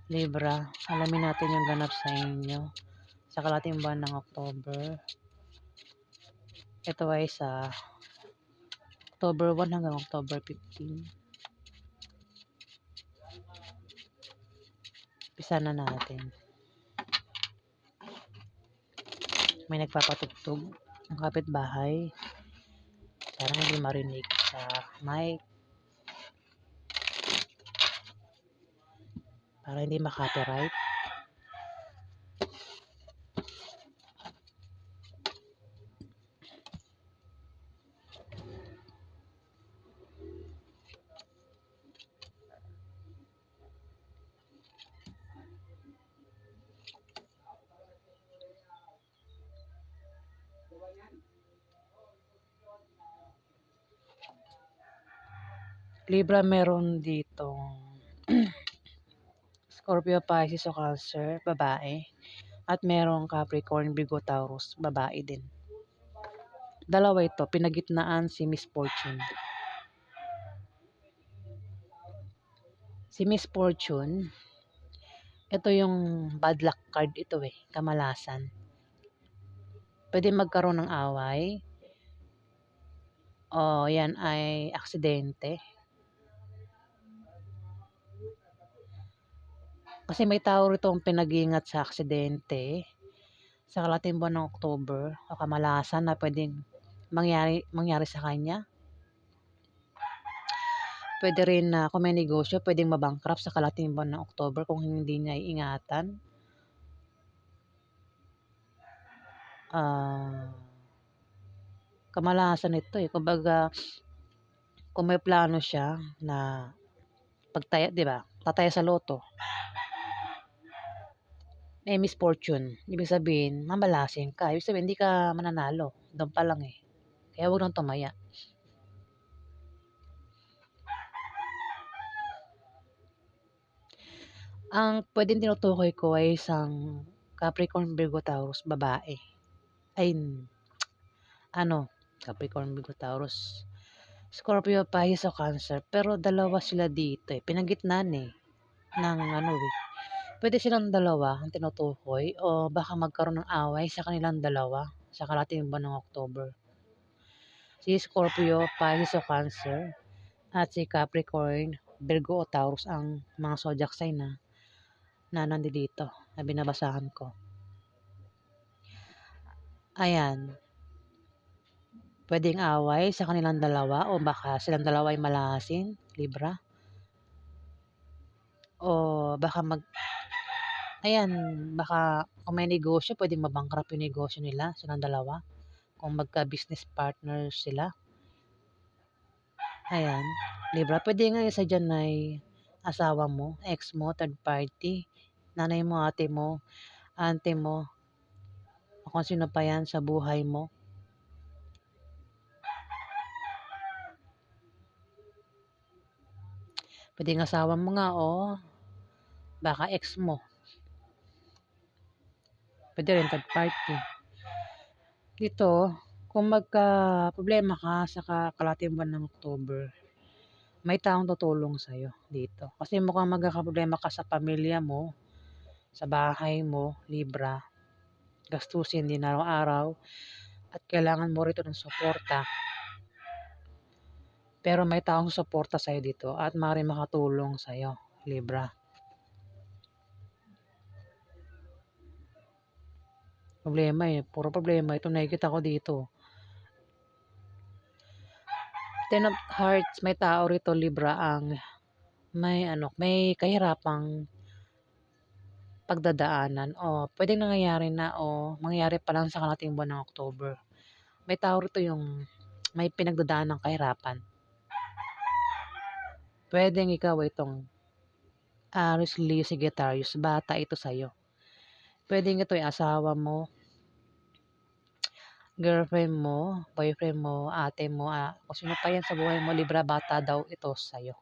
Libra, alamin natin yung ganap sa inyo sa kalahating buwan ng October. Ito ay sa October 1 hanggang October 15. Umpisa na natin. May nagpapatugtog ang kapitbahay. Sana hindi marinig sa mic para hindi ma-copyright. Libra, meron dito Scorpio, Pisces o Cancer, babae. At merong Capricorn, Virgo, Taurus, babae din. Dalawa ito, pinagitnaan si Miss Fortune. Si Miss Fortune, ito yung bad luck card ito kamalasan. Pwede magkaroon ng away. O yan ay aksidente. Kasi may tao rito ang pinag-iingat sa aksidente sa kalahating buwan ng October o kamalasan na pwedeng mangyari sa kanya. Pwede rin na kung may negosyo, pwedeng mabankrupt sa kalahating buwan ng October kung hindi niya iingatan. Kamalasan ito Kumbaga, kung may plano siya na pagtaya, di ba? Tataya sa loto. Miss Fortune. Ibig sabihin, mamalasin ka. Ibig sabihin, hindi ka mananalo. Doon pa lang Kaya huwag nang tumaya. Ang pwedeng tinutukoy ko ay isang Capricorn, Virgo, Taurus, babae. Ay, Capricorn, Virgo, Taurus, Scorpio, Pisces o Cancer. Pero dalawa sila dito Pinagitnaan ng Pwede silang dalawa ang tinutukoy o baka magkaroon ng away sa kanilang dalawa sa kalahating buwan ng October. Si Scorpio, Pisces o Cancer at si Capricorn, Virgo o Taurus ang mga zodiac sign na nandito na binabasahan ko. Ayan. Pwedeng away sa kanilang dalawa o baka silang dalawa ay malasin, Libra. O baka baka kung may negosyo, pwedeng mabankrupt yung negosyo nila, silang dalawa. Kung magka-business partners sila. Ayan. Libra, pwede nga isa dyan ay asawa mo, ex mo, third party, nanay mo, ate mo, auntie mo, o kung sino pa yan sa buhay mo. Pwede nga asawa mo nga o baka ex mo. Pwede rin third party. Dito, kung magka-problema ka sa kalahating buwan ng October, may taong tutulong sa'yo dito. Kasi mukhang magkakaproblema ka sa pamilya mo, sa bahay mo, Libra. Gastusin din araw-araw at kailangan mo rito ng suporta. Pero may taong suporta sa'yo dito at maaaring makatulong sa'yo, Libra. Problema puro problema. Ito nakikita ko dito. Ten of Hearts, may tao rito, Libra, ang may kahirapang pagdadaanan o pwedeng nangyayari na o mangyayari pa lang sa kalahating buwan ng October. May tao rito yung may pinagdadaan ng kahirapan. Pwedeng ikaw itong Aries, Leo, Sagittarius, bata ito sa'yo. Pwedeng ito yung asawa mo, girlfriend mo, boyfriend mo, ate mo, kung sino pa yan sa buhay mo, Libra, bata daw ito sa'yo.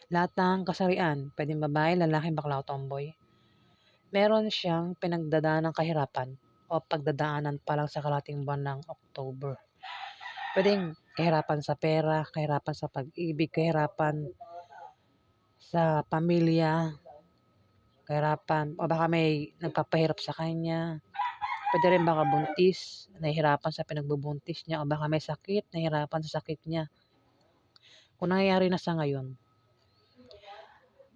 Lahat ng kasarian, pwedeng babae, lalaki, bakla o tomboy. Meron siyang pinagdadaan ng kahirapan o pagdadaanan pa lang sa kalahating buwan ng October. Pwedeng kahirapan sa pera, kahirapan sa pag-ibig, kahirapan sa pamilya, kahirapan, o baka may nagpapahirap sa kanya. Puwede rin baka buntis, nahihirapan sa pinagbubuntis niya, o baka may sakit, nahihirapan sa sakit niya. Kung nangyayari na sa ngayon,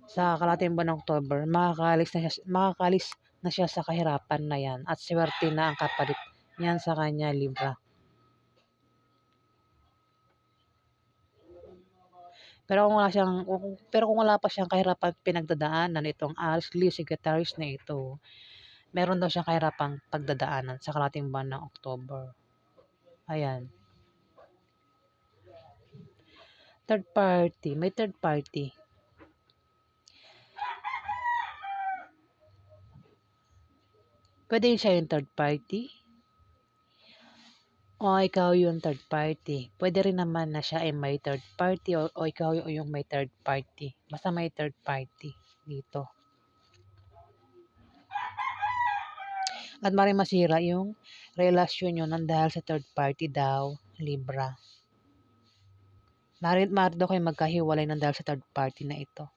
sa kalahating buwan ng October, makakaalis na siya sa kahirapan na 'yan at swerte na ang kapalit niyan sa kanya, Libra. Pero kung wala pa siyang kahirapan pinagdadaanan itong Aries, Leo, Sagittarius na ito, meron daw siyang kahirapang pagdadaanan sa kalahating buwan ng October. Ayan. Third party, may third party. Pwede siya yung third party, o ikaw yung third party. Pwede rin naman na siya ay may third party, o ikaw yung may third party. Basta may third party dito. At maaaring masira yung relasyon nyo nang dahil sa third party daw, Libra. Maaari daw kayo magkahiwalay nang dahil sa third party na ito.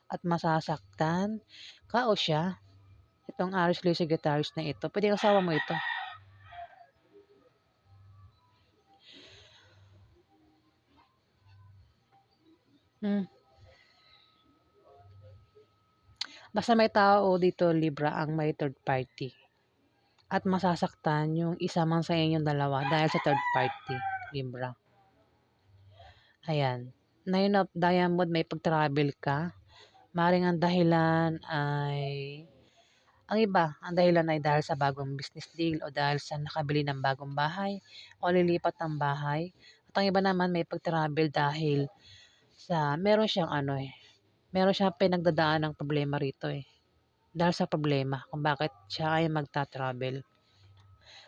At masasaktan ka o siya, itong Aries, Leo, Sagittarius na ito. Pwede asawa mo ito. Basta may tao dito, Libra, ang may third party. At masasaktan yung isa man sa inyong dalawa dahil sa third party, Libra. Ayan. Nine of Diamond, may pag-travel ka. Maring ang dahilan ay, ang dahilan ay dahil sa bagong business deal o dahil sa nakabili ng bagong bahay o lilipat ng bahay. At ang iba naman may pag-travel dahil sa, meron siyang pinagdadaan ng problema rito eh. Dahil sa problema kung bakit siya ay magta-travel.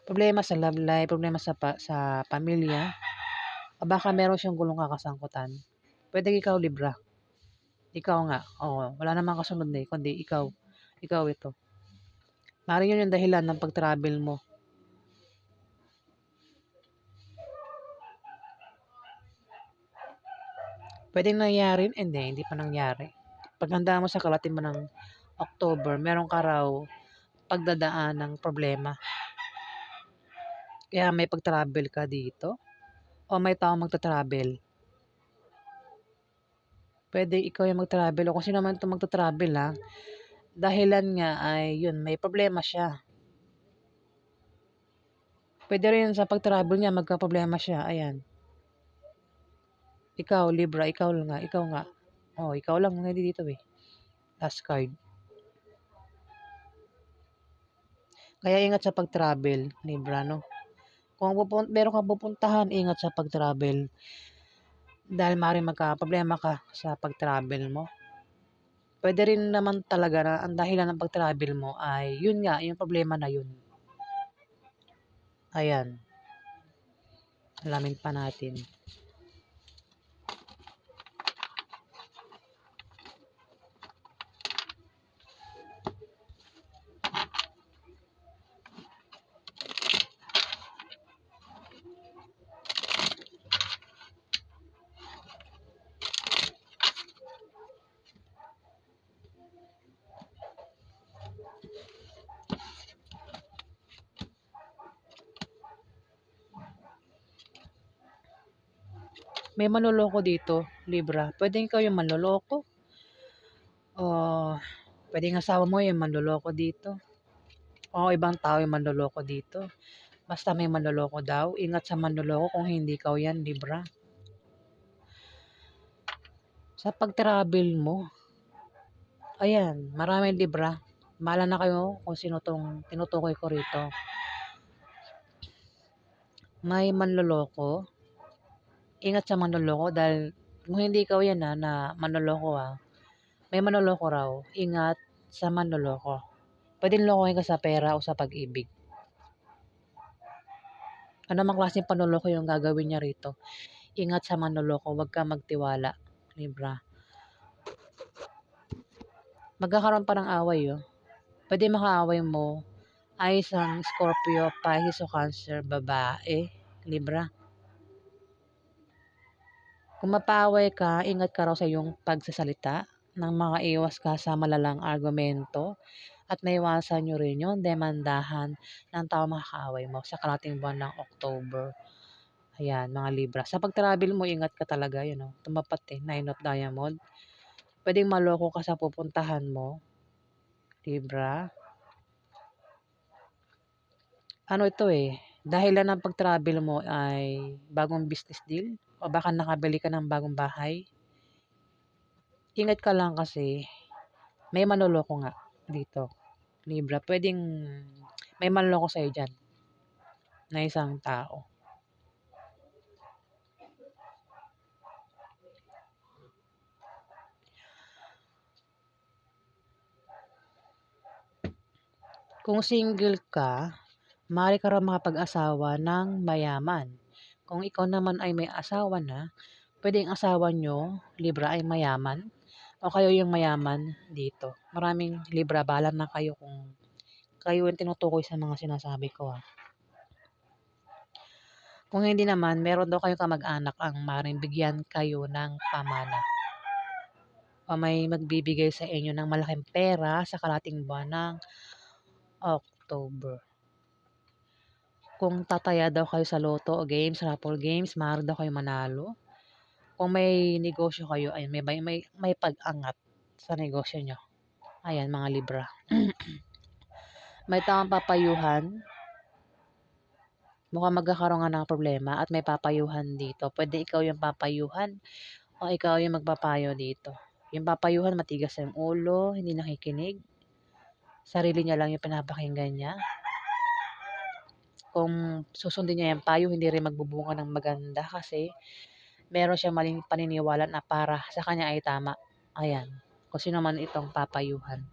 Problema sa love life, problema sa pamilya, o baka meron siyang gulong kakasangkutan. Pwede ikaw, Libra. Ikaw nga. Oo, wala namang kasunod na kundi ikaw. Ikaw ito. Maaaring yun yung dahilan ng pag-travel mo. Pwedeng nangyari, hindi pa nangyari. Paghanda mo sa kalahating mo ng October, meron ka raw pagdadaan ng problema. Kaya may pag-travel ka dito, o may taong magta-travel. Pwede ikaw yung mag-travel, o kung sino man itong magta-travel ha. Dahilan nga ay yun, may problema siya. Pwede rin sa pag-travel niya, magka-problema siya. Ayan. Ikaw, Libra, ikaw nga. Oh, ikaw lang hindi dito eh. Last card. Kaya ingat sa pag-travel, Libra, no? Kung meron kang pupuntahan, ingat sa pag-travel. Dahil maaaring magka-problema ka sa pag-travel mo. Pwede rin naman talaga na ang dahilan ng pag-travel mo ay yun nga, yung problema na yun. Ayan. Alamin pa natin. May manloloko dito, Libra. Pwede ikaw yung manloloko. O pwedeng asawa mo yung manloloko dito. O ibang tao yung manloloko dito. Basta may manloloko daw. Ingat sa manloloko kung hindi ikaw yan, Libra. Sa pag-travel mo, ayan, marami Libra. Mahala na kayo kung sino tong tinutukoy ko rito. May manloloko. Ingat sa manloloko dahil kung hindi ikaw yan na manloloko may manloloko raw. Ingat sa manloloko. Pwedeng lokohin ka sa pera o sa pag-ibig. Ano mang klaseng panloloko yung gagawin niya rito. Ingat sa manloloko, huwag ka magtiwala, Libra. Magkakaroon pa ng away, Pwede makaaway mo ay isang Scorpio, Pisces o Cancer, babae, Libra. Kung mapaaway ka, ingat ka raw sa iyong pagsasalita. ng makaiwas ka sa malalang argumento at maiwasan nyo rin yung demandahan ng taong makakaaway mo sa karating buwan ng October. Ayan, mga Libra. Sa pag-travel mo, ingat ka talaga, tumapat Nine of Diamond. Pwedeng maloko ka sa pupuntahan mo, Libra. Ano ito dahilan ng pag-travel mo ay bagong business deal o baka nakabili ka ng bagong bahay. Ingat ka lang kasi may manloloko nga dito, Libra. Pwedeng may manloloko sa'yo dyan na isang tao. Kung single ka, maaari ka raw makapag-asawa ng mayaman. Kung ikaw naman ay may asawa na, pwedeng asawa nyo, Libra, ay mayaman o kayo yung mayaman dito. Maraming Libra, bahala na kayo kung kayo yung tinutukoy sa mga sinasabi ko. Kung hindi naman, meron daw kayong kamag-anak ang maaaring bigyan kayo ng pamana o may magbibigay sa inyo ng malaking pera sa karating buwan ng October. Kung tataya daw kayo sa loto o games, raffle games, maaari daw kayo manalo. Kung may negosyo kayo, ay may pag-angat sa negosyo nyo. Ayan, mga Libra. May tamang papayuhan. Mukhang magkakaroon nga ng problema at may papayuhan dito. Pwede ikaw yung papayuhan o ikaw yung magpapayo dito. Yung papayuhan, matigas yung ulo, hindi nakikinig. Sarili niya lang yung pinapakinggan niya. Kung susundin niya yung payo, hindi rin magbubunga ng maganda kasi meron siyang maling paniniwala na para sa kanya ay tama. Ayan. Kung sino man itong papayuhan.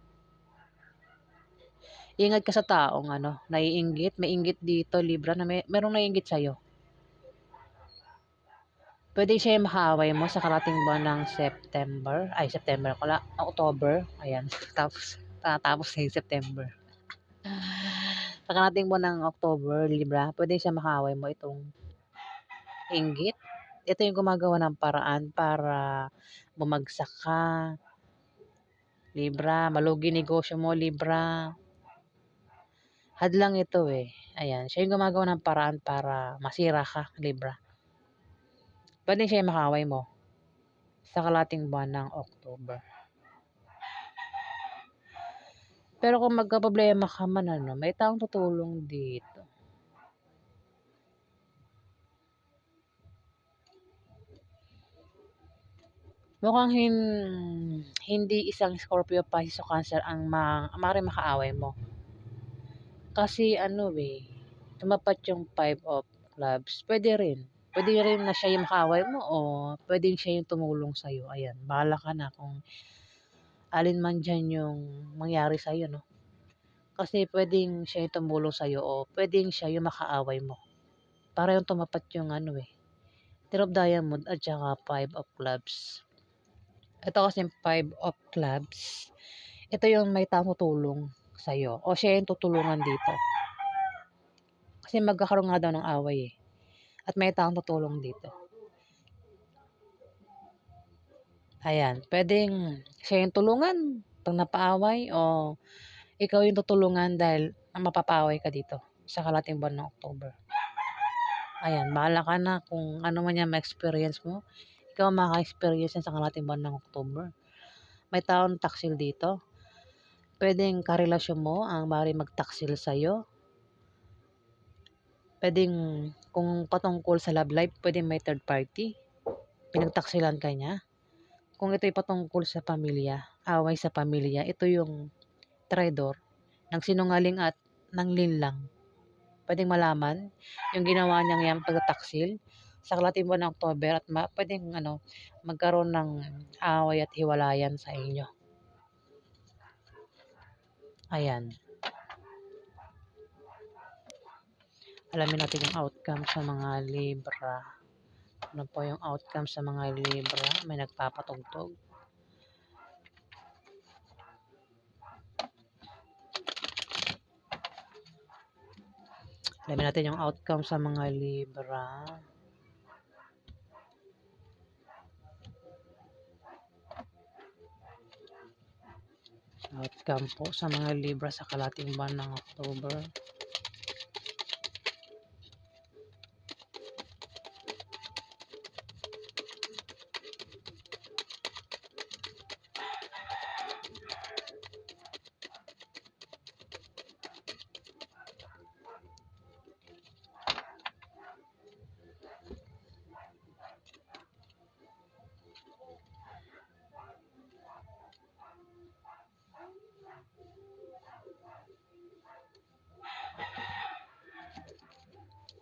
Ingat ka sa taong naiinggit. May inggit dito, Libra, na merong naiinggit sa'yo. Pwede siya yung makaaway mo sa karating buwan ng October. Ayan. Tapos September. Sa karating buwan ng October, Libra, pwede siya makaaway mo itong inggit. Ito yung gumagawa ng paraan para bumagsak ka, Libra. Malugi negosyo mo, Libra. Hadlang ito Ayan, siya yung gumagawa ng paraan para masira ka, Libra. Pwede siya yung makaaway mo sa kalating buwan ng October. Pero kung magkaproblema ka man, may taong tutulong dito. Mukhang hindi isang Scorpio, Pisces o Cancer ang maaaring makaaway mo. Kasi tumapat yung 5 of clubs. Pwede rin. Pwede rin na siya yung makaaway mo o pwedeng siya yung tumulong sa'yo. Ayan, bahala ka na kung alin man dyan yung mangyari sa'yo, no? Kasi pwedeng siya yung tumulong sa'yo o pwedeng siya yung makaaway mo. Para yung tumapat yung Ten of Diamond at saka 5 of Clubs. Ito kasi 5 of Clubs. Ito yung may tumutulong sa'yo o siya yung tutulungan dito. Kasi magkakaroon nga daw ng away at may taong tutulong dito. Ayan, pwedeng siya yung tulungan pag napaaway o ikaw yung tutulungan dahil mapapaaway ka dito sa kalating buwan ng October. Ayan, bahala ka na kung ano man yung ma-experience mo. Ikaw maka-experience sa kalating buwan ng October. May taong taksil dito. Pwedeng karelasyon mo ang maaaring magtaksil sa'yo. Pwedeng kung patungkol sa love life, pwedeng may third party. Pinagtaksilan ka niya. Kung ito'y patungkol sa pamilya, away sa pamilya, ito yung traidor, nagsinungaling at nanglinlang. Pwedeng malaman yung ginawa niyang yung pagtataksil sa kalating buwan ng October at pwedeng magkaroon ng away at hiwalayan sa inyo. Ayan. Alamin natin yung outcome sa mga Libra. Ano po yung outcome sa mga Libra? May nagpapatugtog. Alamin natin yung outcome sa mga Libra. Outcome po sa mga Libra sa kalating buwan ng October.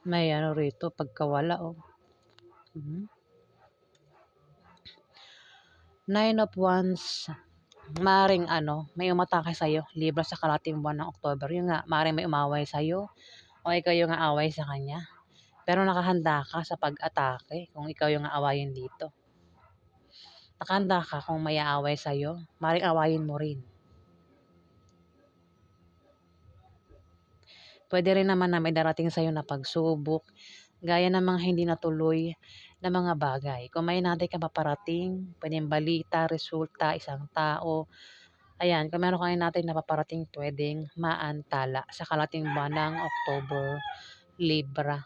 May ano rito, pagkawala oh. Nine of Wands, maring ano, may umatake sa'yo, Libra sa kalating buwan ng October. Yung nga, maring may umaway sa'yo, o ikaw yung aaway sa kanya. Pero nakahanda ka sa pag-atake kung ikaw yung aawayin dito. Nakahanda ka kung may aaway sa'yo, maring awayin mo rin. Pwede rin naman na may darating sa'yo na pagsubok, gaya ng mga hindi natuloy na mga bagay. Kung may natin ka paparating, pwedeng balita, resulta, isang tao, ayan, kung meron kayo natin na paparating, pwedeng maantala sa kalating buwan ng October, Libra.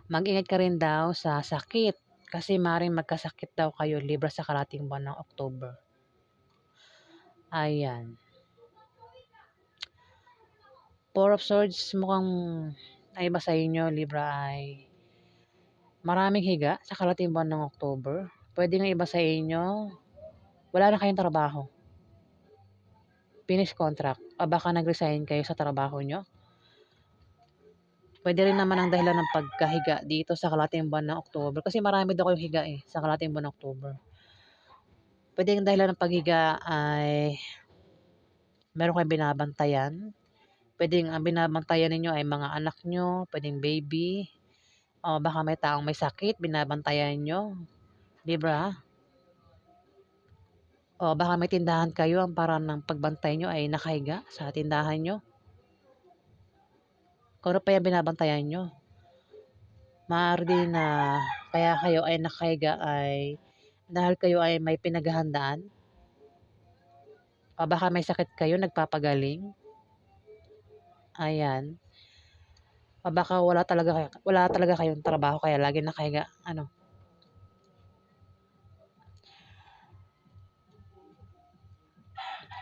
Mag-ingat ka rin daw sa sakit kasi maring magkasakit daw kayo, Libra, sa kalating buwan ng October. Ayan. Four of Swords, mukhang ay iba sa inyo, Libra, ay maraming higa sa kalating buwan ng October. Pwede nga iba sa inyo, wala na kayong trabaho. Finish contract. O baka nag-resign kayo sa trabaho nyo. Pwede rin naman ang dahilan ng pagkahiga dito sa kalating buwan ng October. Kasi marami daw kayong higa sa kalating buwan ng October. Pwede ang dahilan ng paghiga ay meron kayong binabantayan. Pwedeng ang binabantayan ninyo ay mga anak nyo, pwedeng baby, o baka may taong may sakit, binabantayan nyo. Libra? O baka may tindahan kayo, ang parang ng pagbantay nyo ay nakahiga sa tindahan nyo. Kung ano pa yung binabantayan nyo. Maaari din na kaya kayo ay nakahiga ay dahil kayo ay may pinaghahandaan. O baka may sakit kayo, nagpapagaling. Ayan. O baka wala talaga kayong trabaho kaya lagi nakahiga. Ano?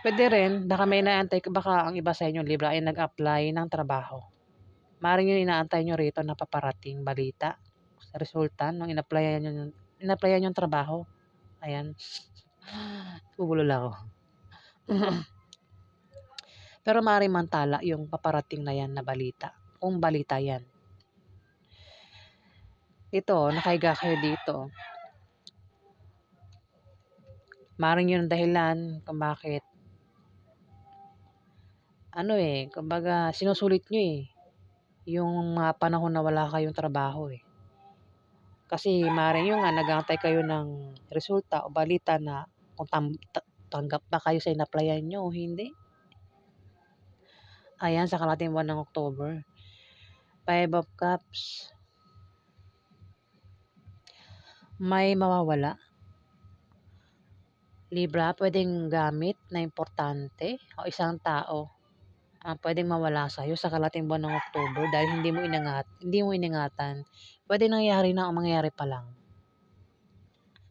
Pwede rin, baka may inaantay, baka ang iba sa inyo, Libra, ay nag-apply ng trabaho. Maaaring yung inaantay nyo rito na paparating balita sa resulta nung in-applyan yung trabaho. Ayan. Bubulol ako. Pero maaaring mantala yung paparating na yan na balita. Kung balita yan. Ito, nakahiga kayo dito. Maaaring yun ang dahilan kung bakit kumbaga sinusulit nyo yung mga panahon na wala kayong trabaho Kasi maaaring yung nga nag-aantay kayo ng resulta o balita na kung tanggap ba kayo sa in-applyan nyo o hindi. Ayan, sa kalating buwan ng October. Five of Cups. May mawawala. Libra, pwedeng gamit na importante o isang tao pwedeng mawala sa'yo sa kalating buwan ng October dahil hindi mo iningatan. Pwede nangyari na o mangyari pa lang.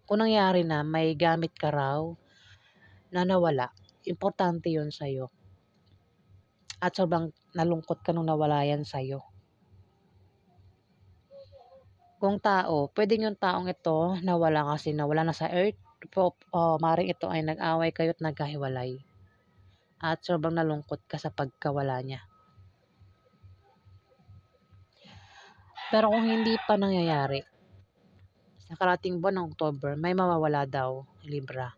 Kung nangyari na, may gamit ka raw na nawala, importante yun sa'yo. At sobrang nalungkot ka nung nawala yan sa'yo. Kung tao, pwedeng yung taong ito nawala kasi nawala na sa earth, maring ito ay nag-away kayo at nagkahiwalay. At sobrang nalungkot ka sa pagkawala niya. Pero kung hindi pa nangyayari, sa karating buwan ng October, may mawawala daw, Libra.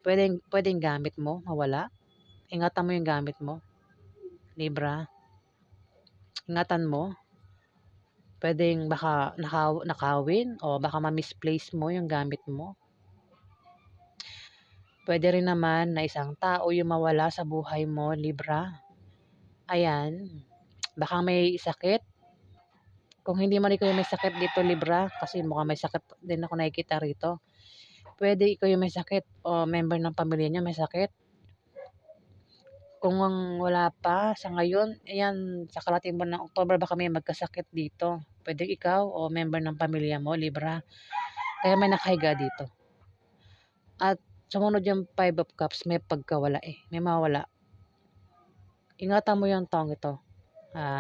Pwedeng gamit mo, mawala. Ingatan mo yung gamit mo, Libra. Ingatan mo. Pwedeng baka nakawin o baka ma-misplace mo yung gamit mo. Pwede rin naman na isang tao yung mawala sa buhay mo, Libra. Ayan. Baka may sakit. Kung hindi man ikaw may sakit dito, Libra, kasi mukhang may sakit din ako nakikita rito. Puwede ikaw yung may sakit o member ng pamilya niyo may sakit. Kung wala pa sa ngayon, ayan sa kalahating buwan ng October baka may magkasakit dito. Puwedeng ikaw o member ng pamilya mo, Libra, kaya may nakahiga dito. At sumunod yung 5 of Cups, may pagkawala, may mawawala. Ingatan mo yung taong ito,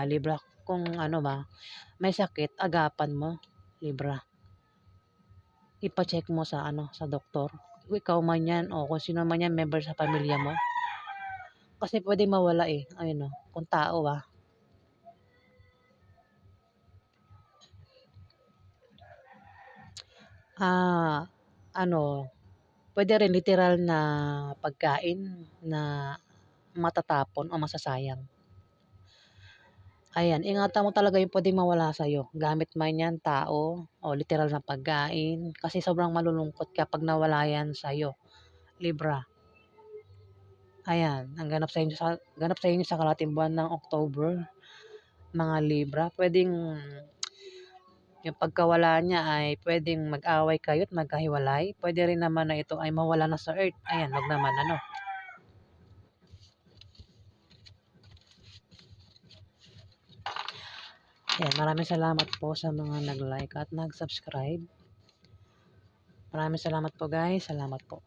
Libra, kung ano ba, may sakit, agapan mo, Libra. Ipa-check mo sa sa doktor. Kung ikaw man 'yan o kung sino man 'yan, member sa pamilya mo. Kasi puwedeng mawala, ayun, kung tao, Ah, ano, puwede rin literal na pagkain na matatapon o masasayang. Ayan, ingatan mo talaga yung puwedeng mawala sa'yo, gamit man 'yan, tao o literal na pagkain, kasi sobrang malulungkot kapag nawala 'yan sa'yo, Libra. Ayan, ang ganap sa inyo sa kalahating buwan ng October, mga Libra. Puwedeng yung pagkawala niya ay puwedeng mag-away kayo at magkahiwalay. Puwede rin naman na ito ay mawala na sa earth. Ayan, wag naman ano. Ayan, maraming salamat po sa mga nag-like at nag-subscribe. Maraming salamat po guys. Salamat po.